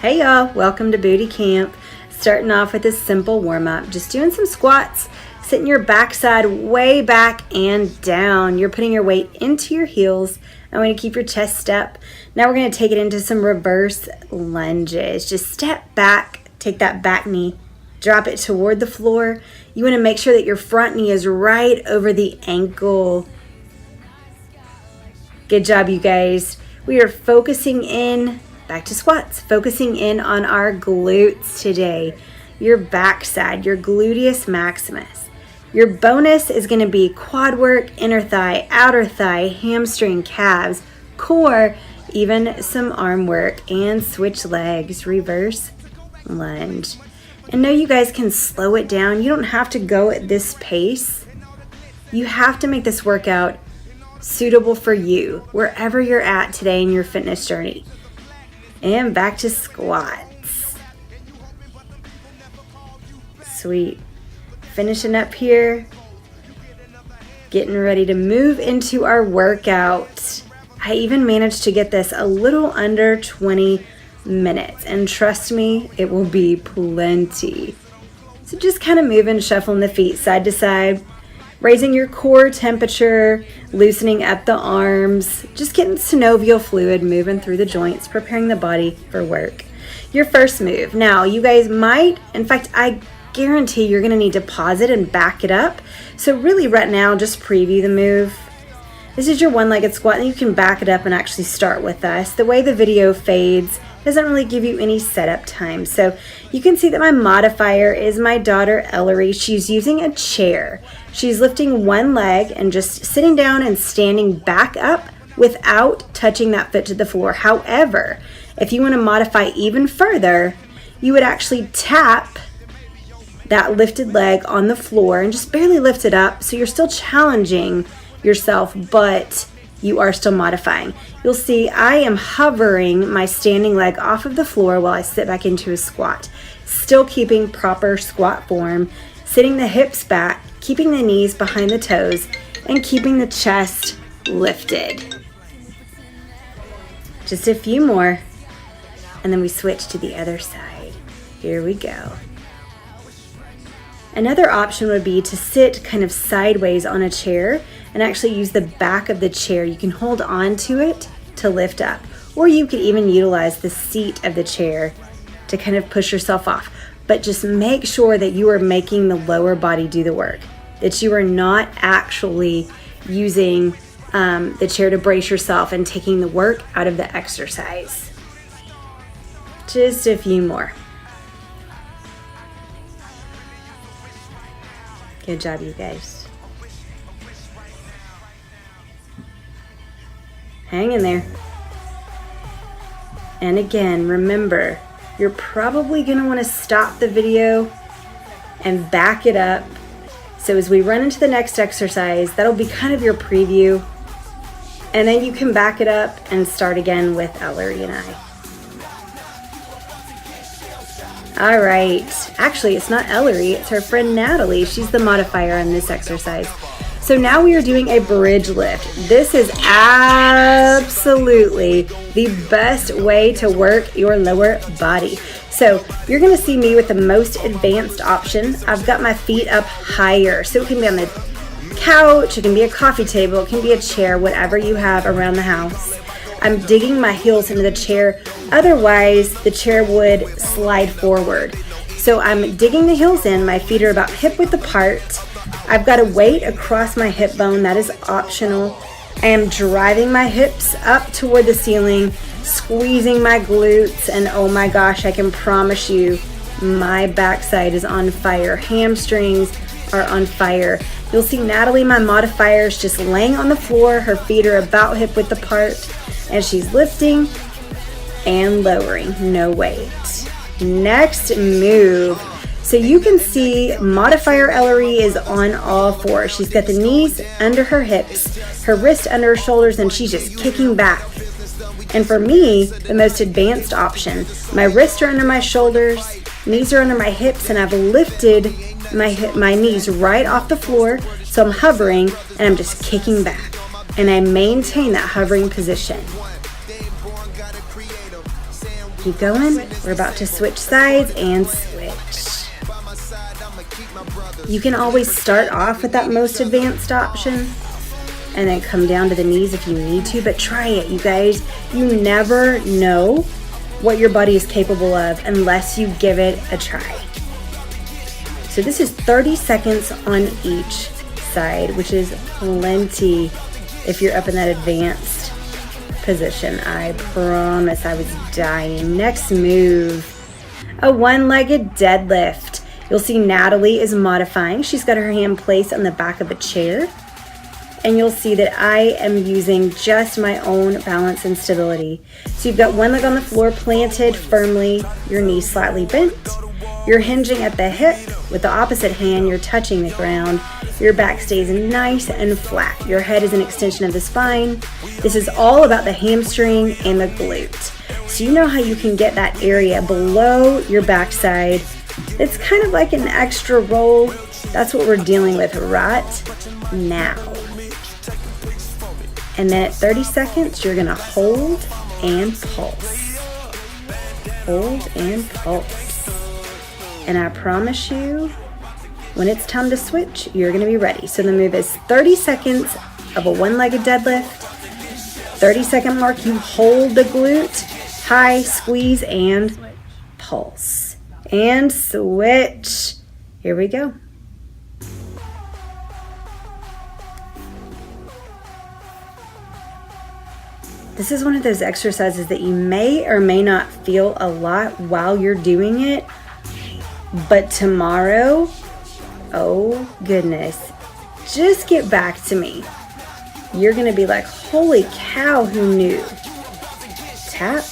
Hey y'all, welcome to Booty Camp. Starting off with a simple warm-up, just doing some squats, sitting your backside way back and down. You're putting your weight into your heels. I want to keep your chest up. Now we're going to take it into some reverse lunges. Just step back, take that back knee, drop it toward the floor. You want to make sure that your front knee is right over the ankle. Good job, you guys. We are focusing in. Back to squats, focusing in on our glutes today. Your backside, your gluteus maximus. Your bonus is going to be quad work, inner thigh, outer thigh, hamstring, calves, core, even some arm work, and switch legs, reverse lunge. And know you guys can slow it down. You don't have to go at this pace. You have to make this workout suitable for you, wherever you're at today in your fitness journey. And back to squats. Sweet. Finishing up here. Getting ready to move into our workout. I even managed to get this a little under 20 minutes. And trust me, it will be plenty. So just kind of moving, shuffling the feet side to side. Raising your core temperature, loosening up the arms, just getting synovial fluid moving through the joints, preparing the body for work. Your first move. Now, you guys might, in fact, I guarantee you're going to need to pause it and back it up. So really right now, just preview the move. This is your one-legged squat, and you can back it up and actually start with us. The way the video fades doesn't really give you any setup time. So you can see that my modifier is my daughter Ellery. She's using a chair. She's lifting one leg and just sitting down and standing back up without touching that foot to the floor. However, if you want to modify even further, you would actually tap that lifted leg on the floor and just barely lift it up. So you're still challenging yourself, but you are still modifying. You'll see I am hovering my standing leg off of the floor while I sit back into a squat. Still keeping proper squat form, sitting the hips back, keeping the knees behind the toes, and keeping the chest lifted. Just a few more, and then we switch to the other side. Here we go. Another option would be to sit kind of sideways on a chair and actually use the back of the chair. You can hold on to it to lift up, or you could even utilize the seat of the chair to kind of push yourself off. But just make sure that you are making the lower body do the work, that you are not actually using the chair to brace yourself and taking the work out of the exercise. Just a few more. Good job, you guys. Hang in there. And again, remember, you're probably going to want to stop the video and back it up. So as we run into the next exercise, that'll be kind of your preview. And then you can back it up and start again with Ellery and I. All right. Actually, it's not Ellery, it's her friend Natalie. She's the modifier on this exercise. So now we are doing a bridge lift. This is absolutely the best way to work your lower body. So you're gonna see me with the most advanced option. I've got my feet up higher. So it can be on the couch, it can be a coffee table, it can be a chair, whatever you have around the house. I'm digging my heels into the chair. Otherwise, the chair would slide forward. So I'm digging the heels in. My feet are about hip width apart. I've got a weight across my hip bone. That is optional. I am driving my hips up toward the ceiling, squeezing my glutes, and oh my gosh, I can promise you my backside is on fire. Hamstrings are on fire. You'll see Natalie, my modifier, is just laying on the floor. Her feet are about hip width apart, and she's lifting and lowering, no weight. Next move. So you can see modifier Ellery is on all fours. She's got the knees under her hips, her wrist under her shoulders, and she's just kicking back. And for me, the most advanced option, my wrists are under my shoulders, knees are under my hips, and I've lifted my knees right off the floor. So I'm hovering and I'm just kicking back. And I maintain that hovering position. Keep going. We're about to switch sides and switch. You can always start off with that most advanced option and then come down to the knees if you need to, but try it, you guys. You never know what your body is capable of unless you give it a try. So this is 30 seconds on each side, which is plenty if you're up in that advanced position. I promise I was dying. Next move, a one-legged deadlift. You'll see Natalie is modifying. She's got her hand placed on the back of a chair. And you'll see that I am using just my own balance and stability. So you've got one leg on the floor planted firmly, your knees slightly bent. You're hinging at the hip. With the opposite hand, you're touching the ground. Your back stays nice and flat. Your head is an extension of the spine. This is all about the hamstring and the glute. So you know how you can get that area below your backside. It's kind of like an extra roll. That's what we're dealing with right now. And then at 30 seconds, you're gonna hold and pulse. Hold and pulse. And I promise you, when it's time to switch, you're gonna be ready. So the move is 30 seconds of a one-legged deadlift. 30-second mark, you hold the glute, high, squeeze, and pulse. And switch. Here we go. This is one of those exercises that you may or may not feel a lot while you're doing it, but tomorrow, oh goodness, just get back to me. You're gonna be like, holy cow, who knew? Tap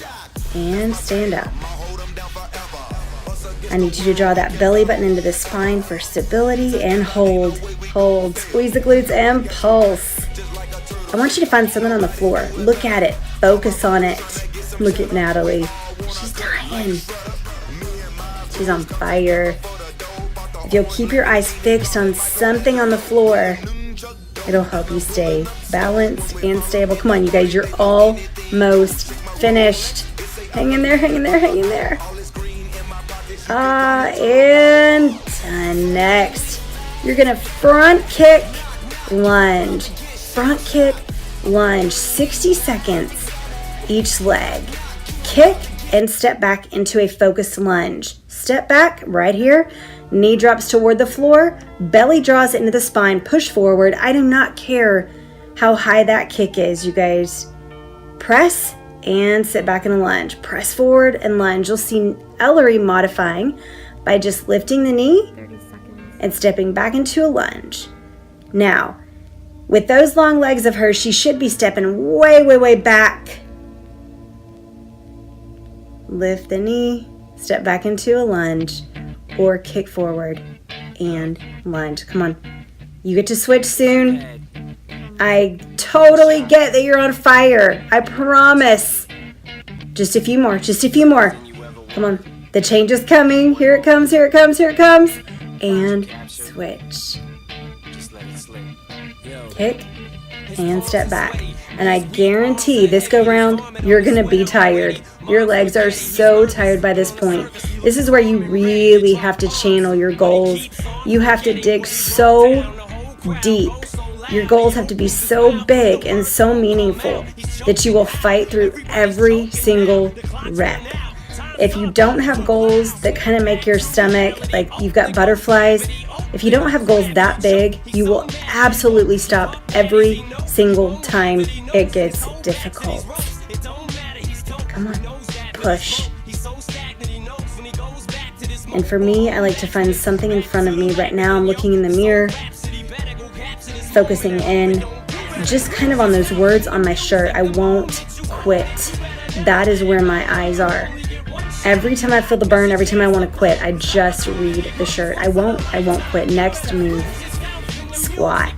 and stand up. I need you to draw that belly button into the spine for stability and hold, squeeze the glutes and pulse. I want you to find something on the floor. Look at it. Focus on it. Look at Natalie. She's dying. She's on fire. If you'll keep your eyes fixed on something on the floor, it'll help you stay balanced and stable. Come on, you guys. You're almost finished. Hang in there, hang in there, hang in there. And done. Next, you're going to front kick, lunge. Front kick, lunge, 60 seconds each leg. Kick and step back into a focused lunge. Step back right here, knee drops toward the floor, belly draws into the spine, push forward. I do not care how high that kick is, you guys. Press and sit back in a lunge. Press forward and lunge. You'll see Ellery modifying by just lifting the knee and stepping back into a lunge. Now, with those long legs of hers, she should be stepping way, way, way back. Lift the knee, step back into a lunge, or kick forward and lunge. Come on. You get to switch soon. I totally get that you're on fire. I promise. Just a few more, just a few more. Come on. The change is coming. Here it comes, here it comes, here it comes. And switch. Kick and step back. And I guarantee this go round, you're gonna be tired. Your legs are so tired by this point. This is where you really have to channel your goals. You have to dig so deep. Your goals have to be so big and so meaningful that you will fight through every single rep. If you don't have goals that kind of make your stomach, like you've got butterflies, if you don't have goals that big, you will absolutely stop every single time it gets difficult. Come on, push. And for me, I like to find something in front of me. Right now, I'm looking in the mirror, focusing in, just kind of on those words on my shirt. I won't quit. That is where my eyes are. Every time I feel the burn, every time I want to quit, I just read the shirt. I won't quit. Next move, squat.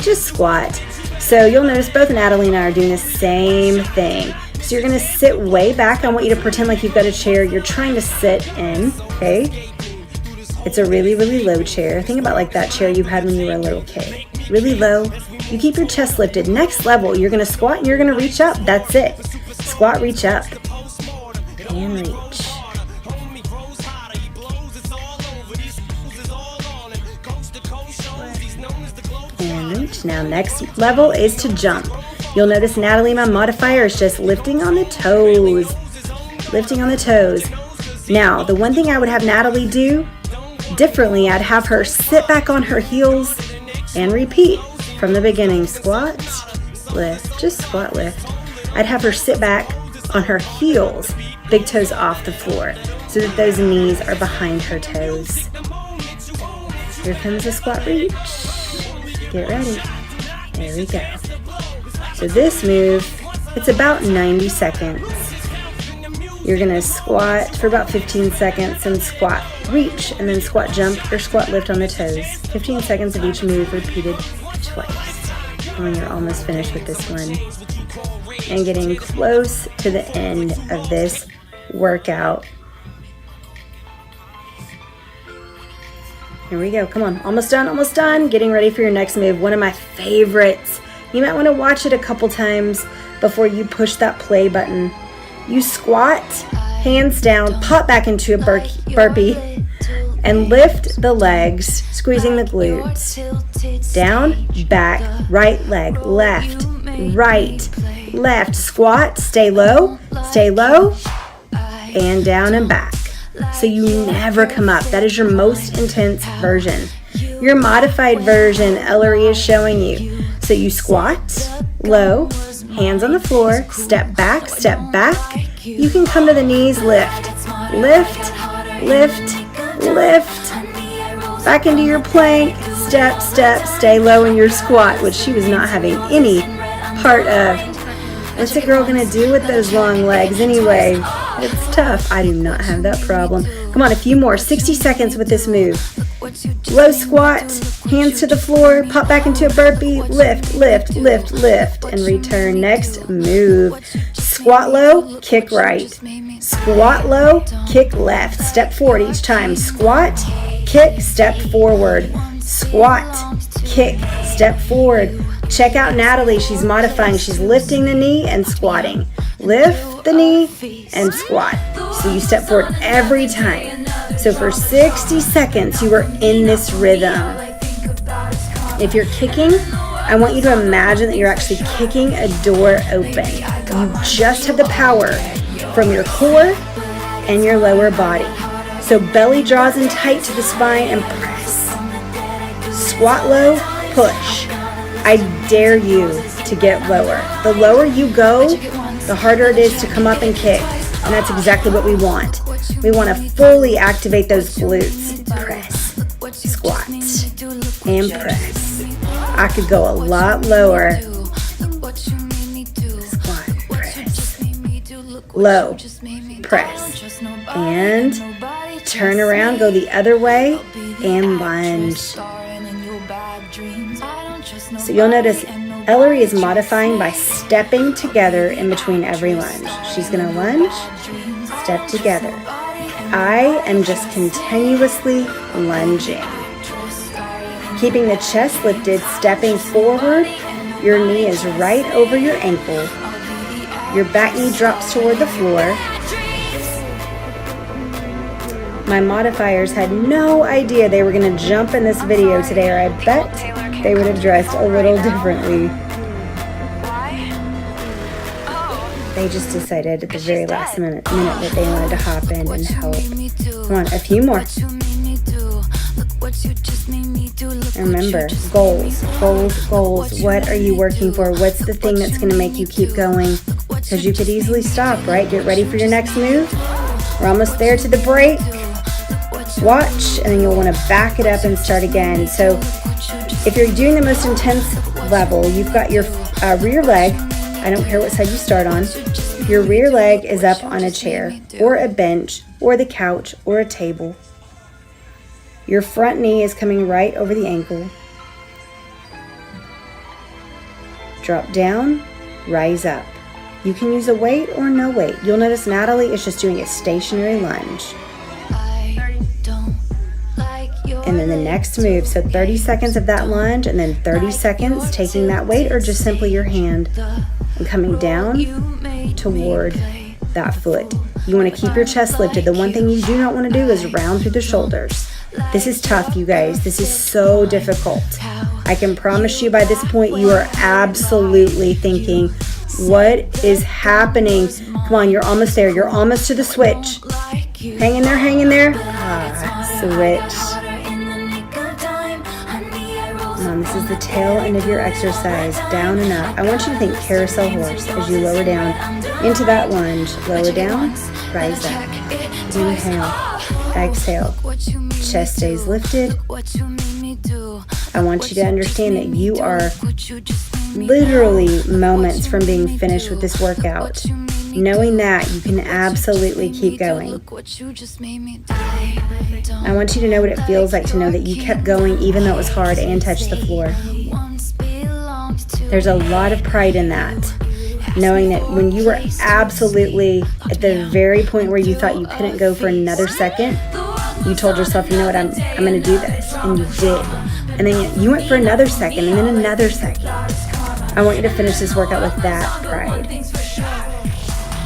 Just squat. So you'll notice both Natalie and I are doing the same thing. So you're going to sit way back. I want you to pretend like you've got a chair you're trying to sit in, okay? It's a really, really low chair. Think about like that chair you had when you were a little kid. Really low. You keep your chest lifted. Next level, you're going to squat and you're going to reach up. That's it. Squat, reach up. and reach. And reach. Now next level is to jump. You'll notice Natalie, my modifier, is just lifting on the toes. Lifting on the toes. Now, the one thing I would have Natalie do differently, I'd have her sit back on her heels and repeat from the beginning. Squat, lift, just squat, lift. I'd have her sit back on her heels, big toes off the floor, so that those knees are behind her toes. Here comes the squat reach. Get ready. There we go. So this move, it's about 90 seconds. You're gonna squat for about 15 seconds and squat reach, and then squat jump or squat lift on the toes. 15 seconds of each move repeated twice. And you're almost finished with this one. And getting close to the end of this workout. Here we go, come on, almost done, almost done. Getting ready for your next move, one of my favorites. You might wanna watch it a couple times before you push that play button. You squat, hands down, pop back into a burpee, and lift the legs, squeezing the glutes. Down, back, right leg, left, right, left. Squat, stay low, and down and back. So you never come up. That is your most intense version. Your modified version, Ellery is showing you. So you squat, low, hands on the floor, step back, you can come to the knees, lift, lift, lift, lift, back into your plank, step, stay low in your squat, which she was not having any part of. What's a girl gonna do with those long legs anyway? It's tough. I do not have that problem. Come on, a few more, 60 seconds with this move. Low squat, hands to the floor, pop back into a burpee, lift, lift, lift, lift, and return. Next move. Squat low, kick right. Squat low, kick left. Step forward each time. Squat, kick, step forward. Squat, kick, step forward. Check out Natalie. She's modifying. She's lifting the knee and squatting. Lift the knee and squat. So you step forward every time. So for 60 seconds, you are in this rhythm. If you're kicking, I want you to imagine that you're actually kicking a door open. You just have the power from your core and your lower body. So belly draws in tight to the spine and press. Squat low, push. I dare you to get lower. The lower you go, the harder it is to come up and kick. And that's exactly what we want. We want to fully activate those glutes. Press, squat, and press. I could go a lot lower. Squat, press, low, press, and turn around, go the other way, and lunge. So you'll notice Ellery is modifying by stepping together in between every lunge. She's going to lunge, step together. I am just continuously lunging. Keeping the chest lifted, stepping forward. Your knee is right over your ankle. Your back knee drops toward the floor. My modifiers had no idea they were going to jump in this video today, or I bet they would have dressed a little differently. They just decided at the very last minute that they wanted to hop in and help. Come on, a few more. Remember, goals, goals, goals. What are you working for? What's the thing that's going to make you keep going? Because you could easily stop, right? Get ready for your next move. We're almost there to the break. Watch, and then you'll want to back it up and start again. So if you're doing the most intense level, you've got your rear leg. I don't care what side you start on. Your rear leg is up on a chair or a bench or the couch or a table. Your front knee is coming right over the ankle. Drop down, rise up. You can use a weight or no weight. You'll notice Natalie is just doing a stationary lunge. And then the next move, so 30 seconds of that lunge and then 30 seconds taking that weight or just simply your hand and coming down toward that foot. You want to keep your chest lifted. The one thing you do not want to do is round through the shoulders. This is tough, you guys. This is so difficult. I can promise you by this point, you are absolutely thinking, what is happening? Come on, you're almost there. You're almost to the switch. Hang in there, hang in there. Switch. This is the tail end of your exercise, down and up. I want you to think carousel horse as you lower down into that lunge. Lower down, rise up. Inhale, exhale. Chest stays lifted. I want you to understand that you are literally moments from being finished with this workout. Knowing that, you can absolutely keep going. I want you to know what it feels like to know that you kept going even though it was hard and touched the floor. There's a lot of pride in that. Knowing that when you were absolutely at the very point where you thought you couldn't go for another second, you told yourself, you know what, I'm going to do this. And you did. And then you went for another second and then another second. I want you to finish this workout with that pride.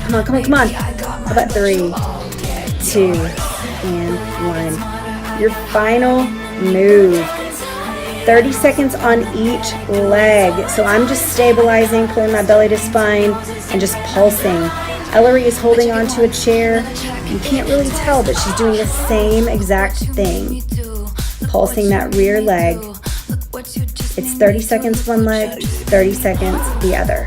Come on, come on, come on. How about 3, 2, and 1. Your final move. 30 seconds on each leg. So I'm just stabilizing, pulling my belly to spine, and just pulsing. Ellery is holding onto a chair. You can't really tell, but she's doing the same exact thing. Pulsing that rear leg. It's 30 seconds one leg, 30 seconds the other.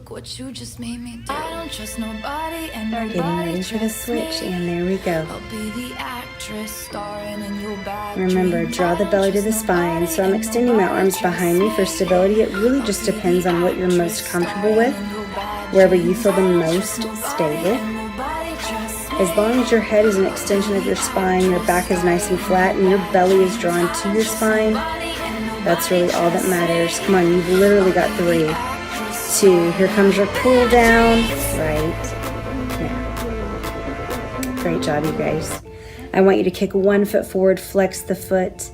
What you just made me do. I don't trust nobody and nobody. Getting ready for the switch, and there we go. I'll be the actress starring in your bad. Remember, draw the belly to the spine. So I'm extending my arms behind me for stability. It really just depends on what you're most comfortable with, wherever you feel the most stable. As long as your head is an extension of your spine, your back is nice and flat, and your belly is drawn to your spine, that's really all that matters. Come on, you've literally got 3, 2, here comes your cool down, right now. Great job, you guys. I want you to kick 1 foot forward, flex the foot.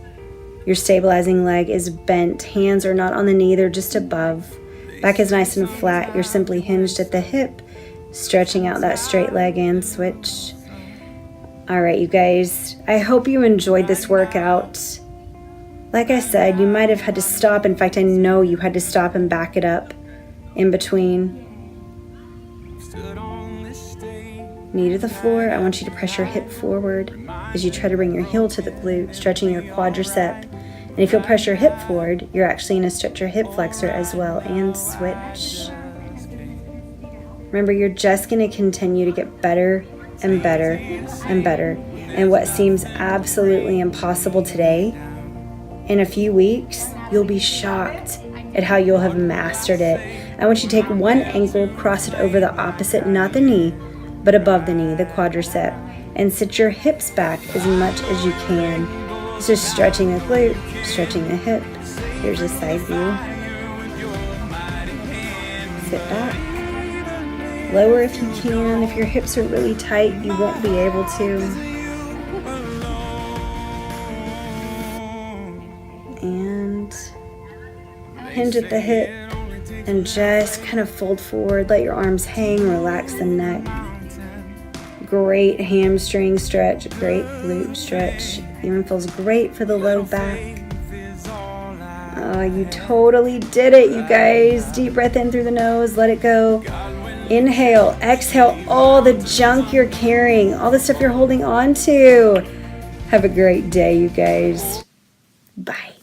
Your stabilizing leg is bent. Hands are not on the knee, they're just above. Back is nice and flat. You're simply hinged at the hip, stretching out that straight leg and switch. All right, you guys, I hope you enjoyed this workout. Like I said, you might have had to stop. In fact, I know you had to stop and back it up in between. Knee to the floor. I want you to press your hip forward as you try to bring your heel to the glute, stretching your quadricep. And if you'll press your hip forward, you're actually going to stretch your hip flexor as well, and switch. Remember, you're just going to continue to get better and better and better. And what seems absolutely impossible today, in a few weeks, you'll be shocked at how you'll have mastered it. I want you to take one ankle, cross it over the opposite, not the knee, but above the knee, the quadricep, and sit your hips back as much as you can. It's just stretching the glute, stretching the hip. Here's a side view. Sit back. Lower if you can. If your hips are really tight, you won't be able to. And hinge at the hip and just kind of fold forward. Let your arms hang, relax the neck. Great hamstring stretch, great glute stretch. Even feels great for the low back. Oh, you totally did it, you guys. Deep breath in through the nose, let it go. Inhale, exhale all the junk you're carrying, all the stuff you're holding on to. Have a great day, you guys. Bye.